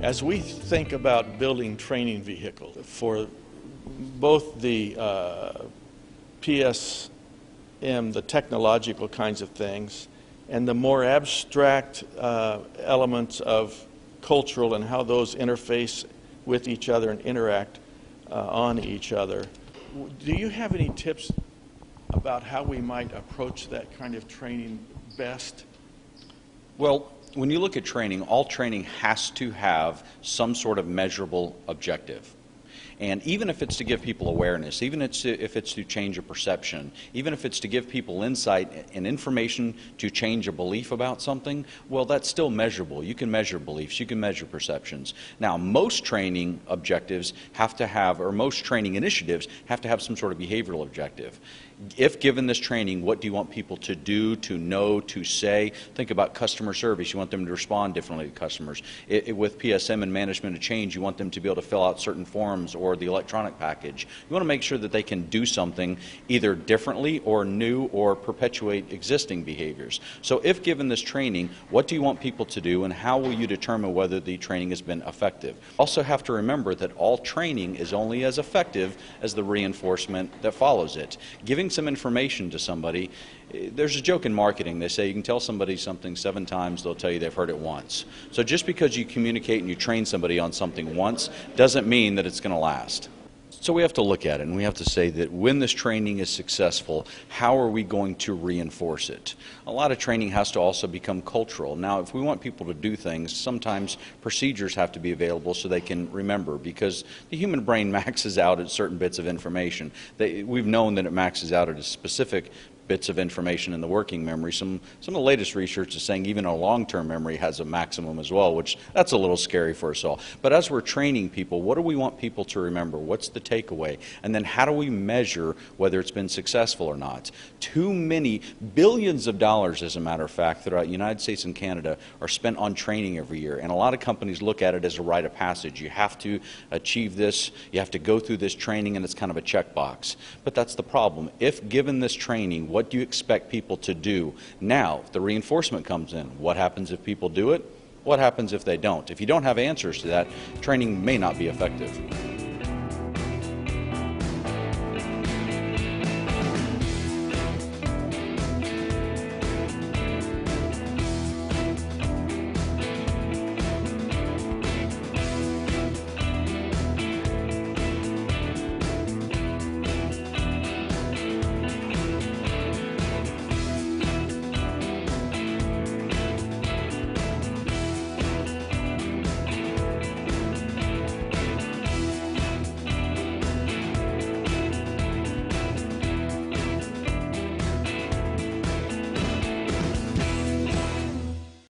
As we think about building training vehicles for both the PSM, the technological kinds of things, and the more abstract elements of cultural and how those interface with each other and interact on each other, do you have any tips about how we might approach that kind of training best? Well, when you look at training, all training has to have some sort of measurable objective. And even if it's to give people awareness, even if it's to change a perception, even if it's to give people insight and information to change a belief about something, well, that's still measurable. You can measure beliefs, you can measure perceptions. Now, most training objectives have to have, or most training initiatives have to have some sort of behavioral objective. If given this training, what do you want people to do, to know, to say? Think about customer service. You want them to respond differently to customers. With PSM and management of change, you want them to be able to fill out certain forms or the electronic package. You want to make sure that they can do something either differently or new or perpetuate existing behaviors. So if given this training, what do you want people to do and how will you determine whether the training has been effective? Also have to remember that all training is only as effective as the reinforcement that follows it. Giving some information to somebody, there's a joke in marketing. They say you can tell somebody something 7 times, they'll tell you they've heard it once. So just because you communicate and you train somebody on something once doesn't mean that it's going to last. So we have to look at it and we have to say that when this training is successful, how are we going to reinforce it? A lot of training has to also become cultural. Now, if we want people to do things, sometimes procedures have to be available so they can remember, because the human brain maxes out at certain bits of information. We've known that it maxes out at a specific bits of information in the working memory. Some of the latest research is saying even a long-term memory has a maximum as well, which that's a little scary for us all. But as we're training people, what do we want people to remember? What's the takeaway? And then how do we measure whether it's been successful or not? Too many, billions of dollars, as a matter of fact, throughout the United States and Canada are spent on training every year. And a lot of companies look at it as a rite of passage. You have to achieve this, you have to go through this training, and it's kind of a checkbox. But that's the problem. If given this training, what do you expect people to do? Now, if the reinforcement comes in, what happens if people do it? What happens if they don't? If you don't have answers to that, training may not be effective.